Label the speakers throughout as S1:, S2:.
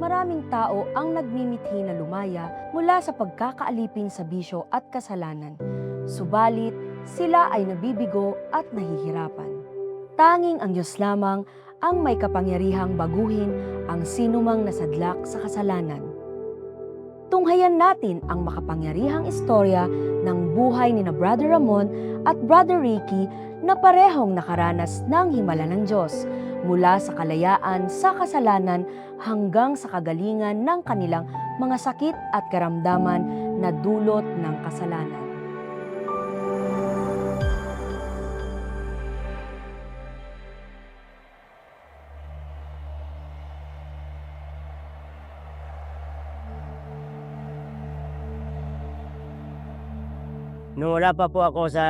S1: maraming tao ang nagmimithi na lumaya mula sa pagkakaalipin sa bisyo at kasalanan. Subalit, sila ay nabibigo at nahihirapan. Tanging ang Diyos lamang ang may kapangyarihang baguhin ang sinumang nasadlak sa kasalanan. Tunghayan natin ang makapangyarihang istorya ng buhay ni na Brother Ramon at Brother Ricky na parehong nakaranas ng himala ng Diyos mula sa kalayaan sa kasalanan hanggang sa kagalingan ng kanilang mga sakit at karamdaman na dulot ng kasalanan.
S2: Nung wala pa po ako sa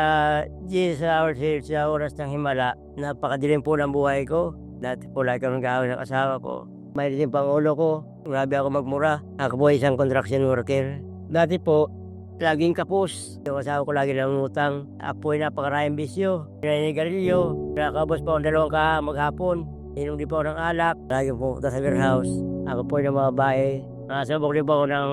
S2: Jesus Our Church sa oras ng himala, napakadilim po ng buhay ko. Dati po lagi akong nag-aaway ng asawa ko. May din pang ulo ko, grabe ako magmura. Ako po isang construction worker. Dati po, laging kapos. Yung asawa ko lagi ng utang. Ako po ay napakaraming bisyo. Naninigarilyo. Nakakabos po ang 2 maghapon. Inom din po ng alak. Lagi po punta sa warehouse. Ako po ay ng mga bae. Nakasabok din po ako ng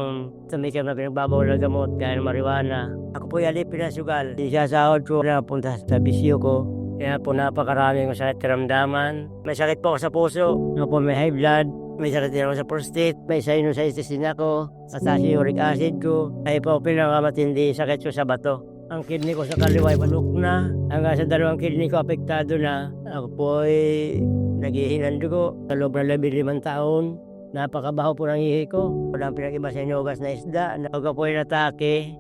S2: tumikam na pinagbabawal na gamot gaya ng marijuana. Ako po yung pinasugal. Di siya sahod ko na punta sa bisyo ko. Kaya po napakarami kong sakit karamdaman. May sakit po ako sa puso. Ako po may high blood. May sakit din ako sa prostate. May sinusitis din ako. Mataas yung uric acid ko. Kaya po pinakamatindi sakit ko sa bato. Ang kidney ko sa kaliwa ay paluk na. Hanggang sa 2 kidney ko apektado na. Ako po ay naghihinang dugo. Sa loob ng 15 taon. Napakabaho po ng ihi ko. Walang pinag-iba sa inugas na isda. Ako po ay natake.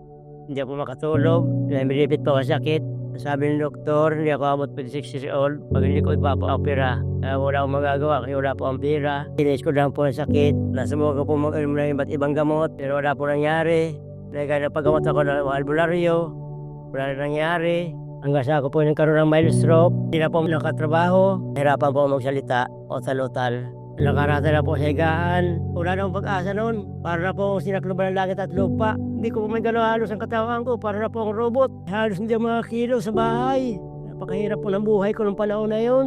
S2: Hindi ako makatulog. Nabilipit po ako sakit. Sabi ng doktor, hindi ako abot 26 years old. Pag hindi ko ipapa-opera, wala akong magagawa kasi wala po ang pera. Tinis ko lang po ang sakit. Nasubukan ko po mag-inom ng iba't ibang gamot. Pero wala po nangyari. Nagpagagamot ako ng albularyo. Wala na nangyari. Hanggang sa ako po nagkaroon ng mild stroke. Hindi na po nakatrabaho. Nahirapan po magsalita o talutal. Nakarata na po sa higaan. Wala na akong pag-asa noon. Para na po akong sinakluban ng langit at lupa. Hindi ko po may gano'n halos ang katawan ko. Para na po akong robot. Halos hindi ako makakilo sa bahay. Napakahirap po ng buhay ko ng panahon na yun.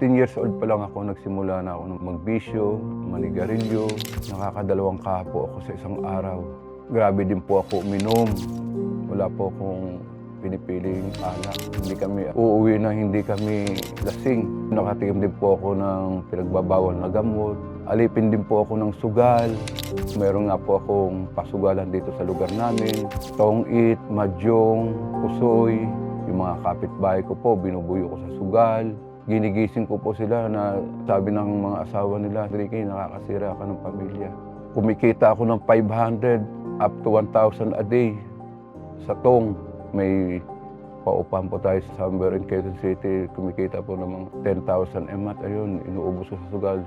S3: Years old pa lang ako, nagsimula na ako ng magbisyo, manigarilyo. Nakakadalawang kapo ako sa isang araw. Grabe din po ako uminom. Wala po akong pinipiling alak. Hindi kami uuwi na hindi kami lasing. Nakatikim din po ako ng pinagbabawal na gamot. Alipin din po ako ng sugal. Meron nga po akong pasugalan dito sa lugar namin. Tongit, madyong, pusoy. Yung mga kapitbahay ko po, binubuyo ko sa sugal. Ginigising ko po sila na sabi ng mga asawa nila, Ricky, nakakasira ka ng pamilya. Kumikita ako ng 500 up to 1,000 a day sa tong. May paupahan po tayo sa somewhere in Quezon City. Kumikita po ng 10,000 a month. Ayun, inuubos ko sa sugal.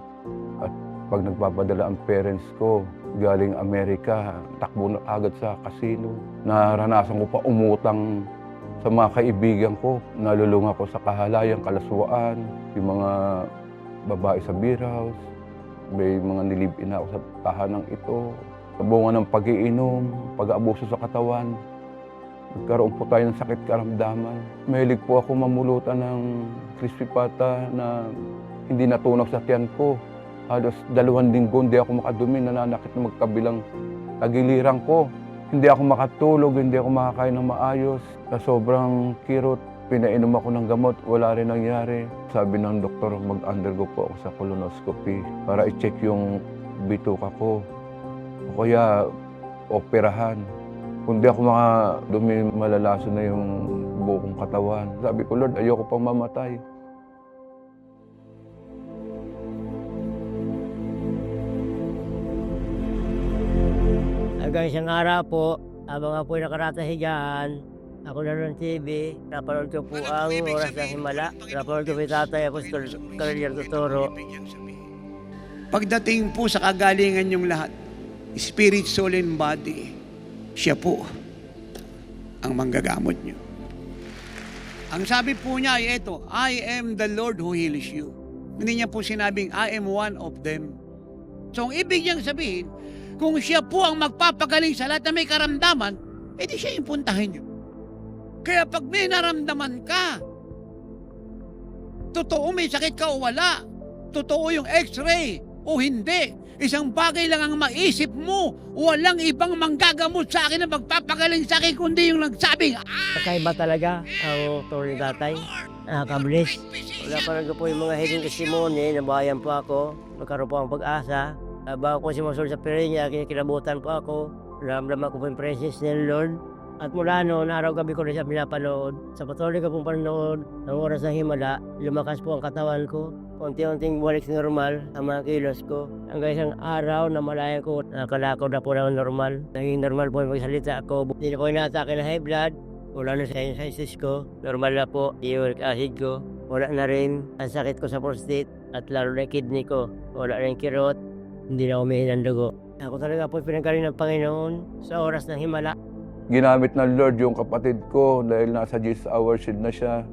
S3: At pag nagpapadala ang parents ko, galing Amerika, takbo na agad sa casino. Naranasan ko pa umutang sa mga kaibigan ko. Nalulunga ko sa kahalayan, kalaswaan, yung mga babae sa beer house, may mga nilibin na ako sa tahanang ito. Sa bunga ng pag-iinom, pag-aabuso sa katawan, nagkaroon po tayo ng sakit karamdaman. Mahilig po ako mamulutan ng crispy pata na hindi natunaw sa tiyan ko. Halos 2 linggo hindi ako makadumi, nananakit na magkabilang tagiliran ko. Hindi ako makatulog, hindi ako makakain ng maayos. Sa sobrang kirot, pinainom ako ng gamot, wala rin nangyari. Sabi ng doktor, mag-undergo po ako sa colonoscopy para i-check yung bituka ko. O kaya, operahan. Kung di ako makadumi, malalaso na yung buong katawan. Sabi ko, Lord, ayoko pang mamatay.
S2: Hanggang isang araw po, habang ako ay nakarata higaan, ako naroon ng TV, napanood ko po ang Oras ng Himala. Napanood ko po yung Tatay Apostol Carolier Totoro.
S4: Pagdating po sa kagalingan yung lahat, spirit, soul, and body, siya po ang manggagamot nyo. Ang sabi po niya ay ito, I am the Lord who heals you. Hindi niya po sinabing, I am one of them. So, ang ibig niyang sabihin, Kung siya po ang magpapagaling sa lahat na may karamdaman, edi siya yung puntahin niyo. Kaya pag may naramdaman ka, totoo may sakit ka o wala, totoo yung x-ray o hindi, isang bagay lang ang maisip mo, walang ibang manggagamot sa akin na magpapagaling sa akin kundi yung nagsabing,
S2: Kakaiba talaga ang tuloy tatay. Nakakabilis. Wala pa rin po yung mga hidden testimony, nabayan po ako, nagkaroon po ang pag-asa. Bago ko simusul sa Pereña, kinikilabutan po ako. Ramdaman ko po yung presence ng Lord. At mula noon, araw-gabi ko rin siya pinapanood. Sa patuloy ko pong panonood ng oras ng himala, lumakas po ang katawan ko. Unti-unting balik sa normal ang mga kilos ko. Hanggang isang araw na malayan ko, nakalakaw na po ng normal. Naging normal po yung magsalita ako. Hindi na ko inatake na high blood. Wala na sa sinusitis ko. Normal na po yung uric acid ko. Wala na rin ang sakit ko sa prostate at lalo na kidney ko. Wala rin kirot. Hindi na umihin ng dugo. Ako talaga po pinagaling ng Panginoon sa oras ng himala.
S3: Ginamit ng Lord yung kapatid ko dahil nasa Jesus Hour Shield na siya.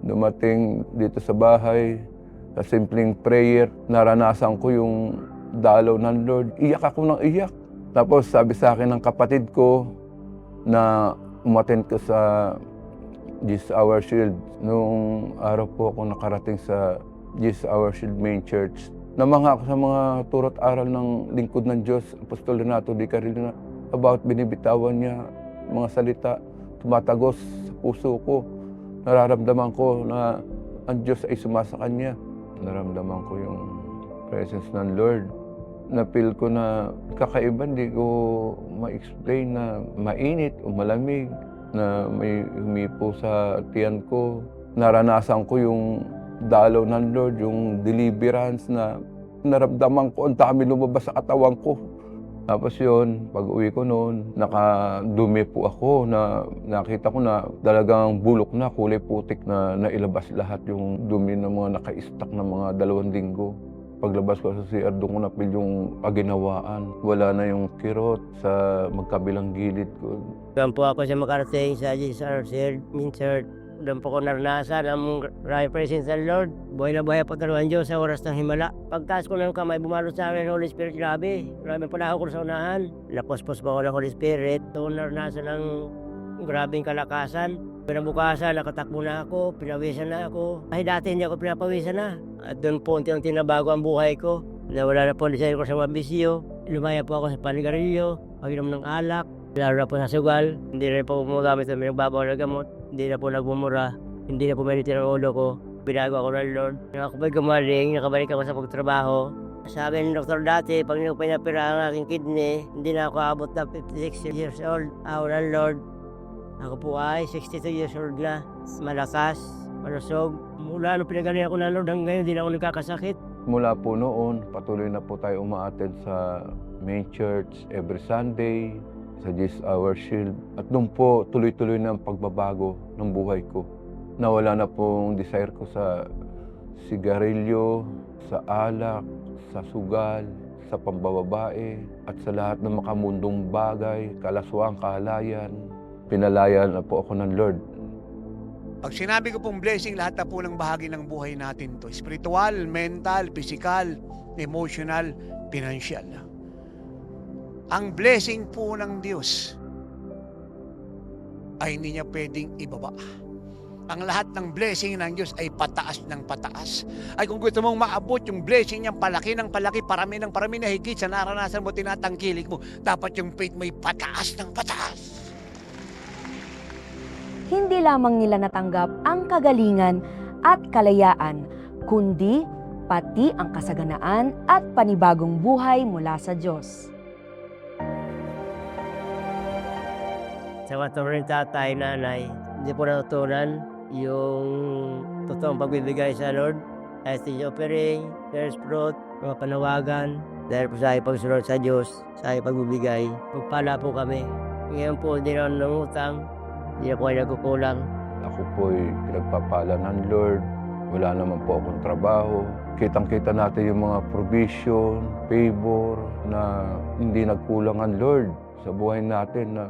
S3: Dumating dito sa bahay, sa simpleng prayer, naranasan ko yung dalaw ng Lord. Iyak ako ng iyak. Tapos sabi sa akin ng kapatid ko na umattend ko sa Jesus Hour Shield. Noong araw po ako nakarating sa Jesus Hour Shield Main Church. Namangha ako sa mga turot aral ng lingkod ng Diyos, Apostol Renato Di Carril, about binibitawan niya mga salita, tumatagos sa puso ko. Nararamdaman ko na ang Diyos ay sumasa kanya. Nararamdaman ko yung presence ng Lord. Na-feel ko na kakaiba, hindi ko ma-explain na mainit o malamig, na may humipo sa tiyan ko. Naranasan ko yung dalaw ng Lord, yung deliverance na naramdaman ko, ang dami lumabas sa katawan ko. Tapos yun, pag uwi ko noon, nakadumi po ako na nakita ko na talagang bulok na, kulay putik na nailabas lahat yung dumi ng mga naka-stack na mga 2 linggo. Paglabas ko sa CR, doon ko napil yung aginawaan. Wala na yung kirot sa magkabilang gilid ko.
S2: Doon po ako sa makarating sa Jesus Minchard. Doon po ko naranasan ang maraming presence ng Lord. Buhay na buhay po talaga ang Diyos sa oras ng himala. Pagtaas ko ng kamay, bumalo sa akin ng Holy Spirit, grabe. Maraming pala ako sa unahan. Lapospos pa ako ng Holy Spirit. Doon naranasan ng grabing kalakasan. Pinabukasan, nakatakbo na ako, pinawisan na ako. Kahit dati hindi ako pinapawisan na. At doon po unti-unti nabago ang buhay ko. Nawala na po ang desire ko sa mabisyo. Lumaya po ako sa panigarilyo, pag-inom ng alak. Lalo na po sa sugal. Hindi rin po gumagamit ng pinagbabaw na gamot. Hindi na po nagmumura. Hindi na po medyo ng ulo ko. Binago ako ng Lord. Nung ako po'y gumaling, nakabalik ako sa pagtrabaho. Sabi ng doktor dati, pag pinapira ang aking kidney, hindi na ako abot na 56 years old. Ako ng Lord. Ako po ay 62 years old na. Malakas, malusog. Mula nung pinagaling ako ng Lord, hanggang ngayon hindi na ako nagkakasakit.
S3: Mula po noon, patuloy na po tayo umaattend sa main church every Sunday, sa Jesus Hour Shield. At doon po, tuloy-tuloy na ang pagbabago ng buhay ko. Nawala na pong desire ko sa sigarilyo, sa alak, sa sugal, sa pambababae, at sa lahat ng makamundong bagay, kalaswang, kahalayan. Pinalaya na po ako ng Lord.
S4: Pag sinabi ko pong blessing, lahat na po ng bahagi ng buhay natin to. Spiritual, mental, physical, emotional, financial. Ang blessing po ng Diyos ay hindi niya pwedeng ibaba. Ang lahat ng blessing ng Diyos ay pataas ng pataas. Ay kung gusto mong maabot yung blessing niya, palaki ng palaki, parami ng parami na higit sa naranasan mo, tinatangkilik mo, dapat yung faith mo ay pataas ng pataas.
S1: Hindi lamang nila natanggap ang kagalingan at kalayaan, kundi pati ang kasaganaan at panibagong buhay mula sa Diyos.
S2: Sa mga rin tatay, nanay, hindi po natutunan yung totoong pagbibigay sa Lord. Stage offering, first fruit, mga panawagan. Dahil po sa aking pagsunod sa Diyos, sa aking pagbibigay, magpala po kami. Ngayon po, hindi na nangutang, hindi na po kayo nagkukulang.
S3: Ako po'y pinagpapala ng Lord. Wala naman po akong trabaho. Kitang-kita natin yung mga provision, favor na hindi nagkulang ang Lord sa buhay natin. Na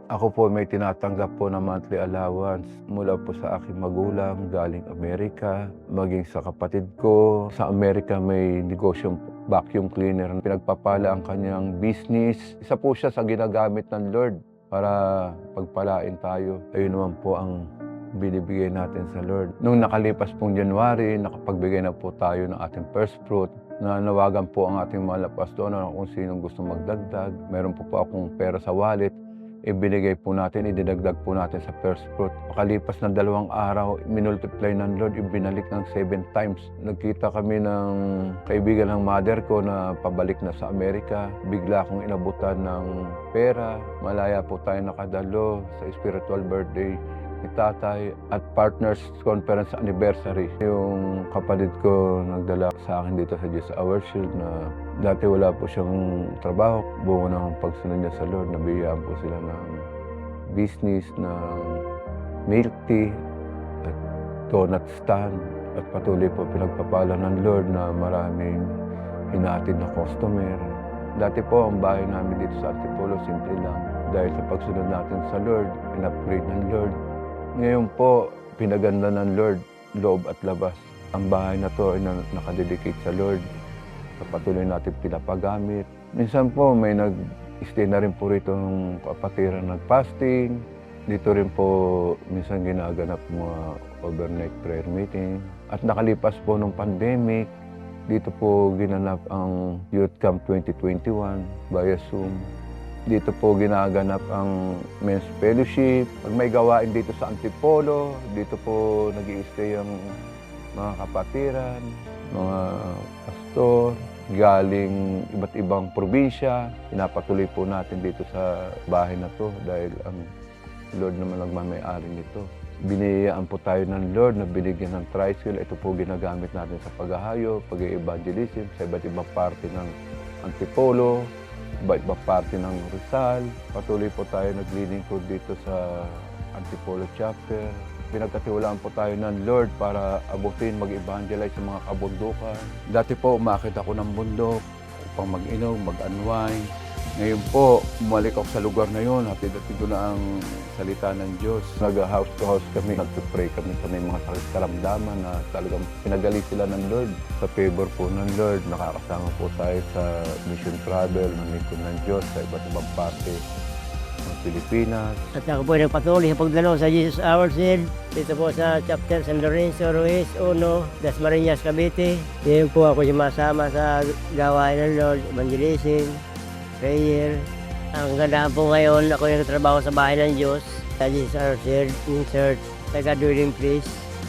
S3: ako po may tinatanggap po na monthly allowance mula po sa aking magulang galing Amerika, maging sa kapatid ko. Sa Amerika may negosyo vacuum cleaner. Pinagpapala ang kanyang business. Isa po siya sa ginagamit ng Lord para pagpalain tayo. Ayun naman po ang binibigay natin sa Lord. Nung nakalipas pong January, nakapagbigay na po tayo ng ating first fruit. Nanawagan po ang ating mga pastor na kung sinong gusto magdagdag. Meron po akong pera sa wallet. Ibinigay po natin, ididagdag po natin sa first fruit. Makalipas ng 2 araw, minultiply ng Lord, ibinalik ng 7 times. Nagkita kami ng kaibigan ng mother ko na pabalik na sa Amerika. Bigla akong inabutan ng pera. Malaya po tayo nakadalo sa spiritual birthday ni tatay at partners conference anniversary. Yung kapatid ko nagdala sa akin dito sa Jesus Our Shield na dati wala po siyang trabaho. Buo ng pagsunod niya sa Lord, nabiyaan po sila ng business, ng milk tea at donut stand. At patuloy po pinagpapala ng Lord na maraming hinatid na customer. Dati po ang bahay namin dito sa Antipolo, simple lang. Dahil sa pagsunod natin sa Lord, in-upgrade ng Lord. Ngayon po, pinaganda ng Lord, loob at labas. Ang bahay na to ay nakadedicate sa Lord. Patuloy natin pinapagamit. Minsan po may nag-stay na rin po rito ng kapatiran ng fasting. Dito rin po minsan ginaganap mga overnight prayer meeting. At nakalipas po ng pandemic, dito po ginanap ang Youth Camp 2021 via Zoom. Dito po ginaganap ang men's fellowship. Pag may gawain dito sa Antipolo, dito po nag-i-stay ang mga kapatiran, mga pastor, galing iba't ibang probinsya. Pinapatuloy po natin dito sa bahay na to dahil ang Lord naman nagmamayari nito. Biniyayaan po tayo ng Lord na binigyan ng tricycle. Ito po ginagamit natin sa paghahayo, pag-evangelism sa iba't ibang parte ng Antipolo, iba't ibang parte ng Rizal. Patuloy po tayo naglilingkod dito sa Antipolo chapter. Pinagkatiwalaan po tayo ng Lord para abutin, mag-evangelize sa mga kabundukan. Dati po umakit ako ng bundok upang mag-inom, mag-unwind. Ngayon po, bumalik ako sa lugar na yun. Hatid-hatid ko na ang salita ng Diyos. Nag-house to house kami. Nag-pray kami sa may mga sakit karamdaman na talagang pinagali sila ng Lord. Sa favor po ng Lord, nakakasama po tayo sa mission travel, nangikon ng Diyos sa iba't ibang parte ng Pilipinas.
S2: At ako po ay nagpatuloy sa pagdalo sa Jesus Our Shield. Dito po sa chapter San Lorenzo, Ruiz, Uno, Dasmariñas, Cavite. Ngayon po ako sumasama sa gawain ng Lord, evangelism, prayer. Ang ganda po ngayon, ako yung nagtrabaho sa bahay ng Diyos. Sa Jesus Our Shield, in church, taga-dwelling place.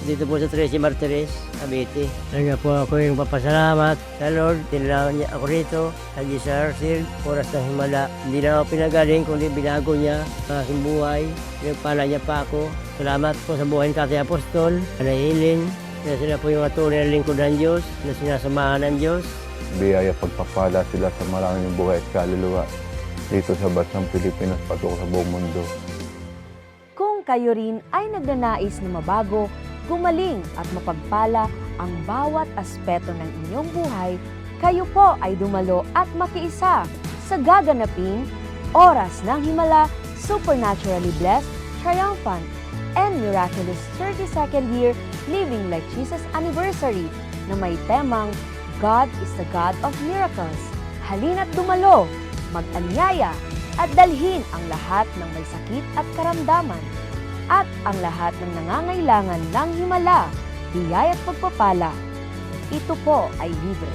S2: Dito po sa Tracy Martires, Cavite. Kaya po ako yung papasalamat sa Lord. Tinalawan niya ako rito sa Jesus Our Shield, oras ng himala. Hindi na ako pinagaling, kundi binago niya ang aking buhay. Pinagpala niya pa ako. Salamat po sa buhay ng Tatay Apostol, Anahiling. Kaya sila po yung tunay na lingkod ng Diyos, na sinasamahan ng Diyos.
S3: Biyaya pagpapala sila sa maraming buhay at kaluluwa dito sa bansang Pilipinas patungo sa buong mundo.
S1: Kung kayo rin ay nagnanais na mabago, gumaling at mapagpala ang bawat aspeto ng inyong buhay, kayo po ay dumalo at makiisa sa gaganaping Oras ng Himala, Supernaturally Blessed, Triumphant, and Miraculous 32nd Year Living Like Jesus Anniversary na may temang God is the God of Miracles. Halina't dumalo, mag-anyaya, at dalhin ang lahat ng may sakit at karamdaman at ang lahat ng nangangailangan ng himala, biyaya at pagpapala. Ito po ay libre.